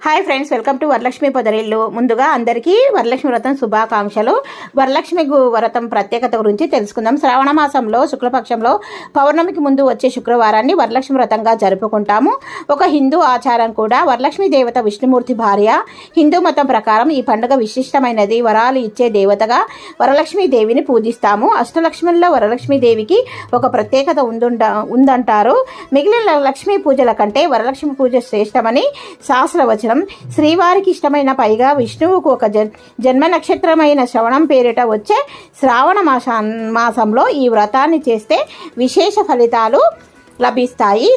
Hi friends, welcome to Varalakshmi Podarillu. ముందుగా అందరికీ వరలక్ష్మి వ్రతం శుభాకాంక్షలు. వరలక్ష్మి వ్రతం ప్రత్యేకత గురించి తెలుసుకుందాం. శ్రావణ మాసంలో శుక్లపక్షంలో పౌర్ణమికి ముందు వచ్చే శుక్రవారాన్ని వరలక్ష్మి వ్రతంగా జరుపుకుంటాము. ఒక హిందూ ఆచారం కూడా. వరలక్ష్మి దేవత విష్ణుమూర్తి భార్య. హిందూ మతం ప్రకారం ఈ పండుగ విశిష్టమైనది. వరాలు ఇచ్చే దేవతగా వరలక్ష్మి దేవిని పూజిస్తాము. అష్టలక్ష్ముల్లో వరలక్ష్మి దేవికి ఒక ప్రత్యేకత ఉందంటారు. మిగిలిన లక్ష్మీ పూజల కంటే వరలక్ష్మి పూజ శ్రేష్టమని శాస్త్రవచనం. శ్రీవారికి ఇష్టమైన పైగా విష్ణువుకు ఒక జన్మ నక్షత్రమైన శ్రవణం పేరిట వచ్చే శ్రావణ మాసంలో ఈ వ్రతాన్ని చేస్తే విశేష ఫలితాలు లభిస్తాయి.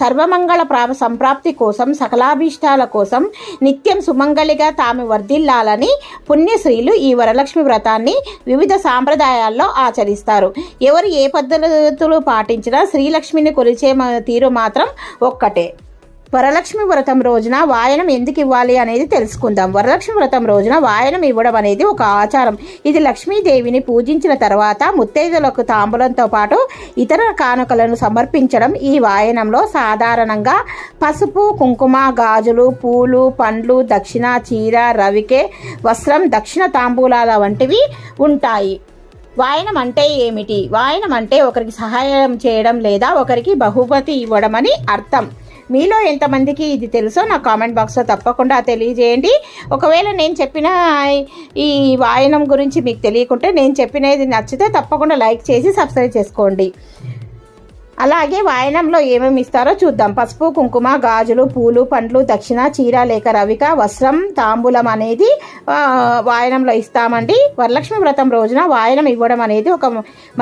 సర్వమంగళ సంప్రాప్తి కోసం, సకలాభీష్టాల కోసం నిత్యం సుమంగళిగా తాము వర్ధిల్లాలని పుణ్యశ్రీలు ఈ వరలక్ష్మి వ్రతాన్ని వివిధ సాంప్రదాయాల్లో ఆచరిస్తారు. ఎవరు ఏ పద్ధతులు పాటించినా శ్రీలక్ష్మిని కొలిచే తీరు మాత్రం ఒక్కటే. వరలక్ష్మి వ్రతం రోజున వాయనం ఎందుకు ఇవ్వాలి అనేది తెలుసుకుందాం. వరలక్ష్మి వ్రతం రోజున వాయనం ఇవ్వడం అనేది ఒక ఆచారం. ఇది లక్ష్మీదేవిని పూజించిన తర్వాత ముత్తైదులకు తాంబూలంతో పాటు ఇతర కానుకలను సమర్పించడం. ఈ వాయనంలో సాధారణంగా పసుపు, కుంకుమ, గాజులు, పూలు, పండ్లు, దక్షిణ, చీర, రవికే, వస్త్రం, దక్షిణ తాంబూలాల వంటివి ఉంటాయి. వాయనం అంటే ఏమిటి? వాయనం అంటే ఒకరికి సహాయం చేయడం లేదా ఒకరికి బహుమతి ఇవ్వడం అని అర్థం. మీలో ఎంతమందికి ఇది తెలుసో నా కామెంట్ బాక్స్లో తప్పకుండా తెలియజేయండి. ఒకవేళ నేను చెప్పిన ఈ వాయనం గురించి మీకు తెలియకుంటే, నేను చెప్పినది నచ్చితే తప్పకుండా లైక్ చేసి సబ్స్క్రైబ్ చేసుకోండి. అలాగే వాయనంలో ఏమేమి ఇస్తారో చూద్దాం. పసుపు, కుంకుమ, గాజులు, పూలు, పండ్లు, దక్షిణ, చీర లేక రవిక, వస్త్రం, తాంబూలం అనేది వాయనంలో ఇస్తామండి. వరలక్ష్మి వ్రతం రోజున వాయనం ఇవ్వడం అనేది ఒక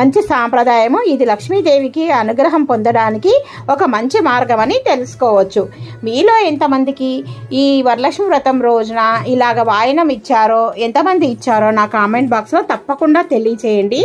మంచి సాంప్రదాయము. ఇది లక్ష్మీదేవికి అనుగ్రహం పొందడానికి ఒక మంచి మార్గం అని తెలుసుకోవచ్చు. మీలో ఎంతమందికి ఈ వరలక్ష్మి వ్రతం రోజున ఇలాగ వాయనం ఇచ్చారో, ఎంతమంది ఇచ్చారో నా కామెంట్ బాక్స్లో తప్పకుండా తెలియచేయండి.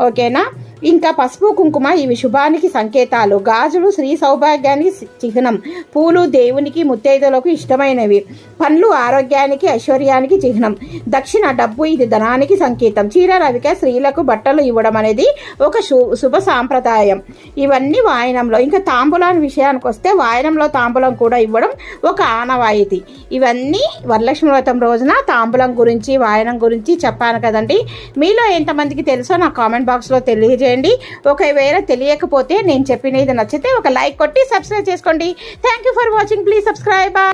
ఓకేనా? ఇంకా పసుపు, కుంకుమ ఇవి శుభానికి సంకేతాలు. గాజులు శ్రీ సౌభాగ్యానికి చిహ్నం. పూలు దేవునికి ముత్తైదులకు ఇష్టమైనవి. పండ్లు ఆరోగ్యానికి ఐశ్వర్యానికి చిహ్నం. దక్షిణ డబ్బు, ఇది ధనానికి సంకేతం. చీర, రవిక స్త్రీలకు బట్టలు ఇవ్వడం అనేది ఒక శుభ సాంప్రదాయం. ఇవన్నీ వాయనంలో. ఇంకా తాంబూలాన్ని విషయానికి వస్తే వాయనంలో తాంబూలం కూడా ఇవ్వడం ఒక ఆనవాయితీ. ఇవన్నీ వరలక్ష్మి వ్రతం రోజున తాంబూలం గురించి, వాయనం గురించి చెప్పాను కదండి. మీలో ఎంతమందికి తెలుసో నా కామెంట్ బాక్స్లో తెలియజేయండి. ఒకవేళ తెలియకపోతే, నేను చెప్పినది నచ్చితే ఒక లైక్ కొట్టి సబ్స్క్రైబ్ చేసుకోండి. Thank you for watching. Please subscribe.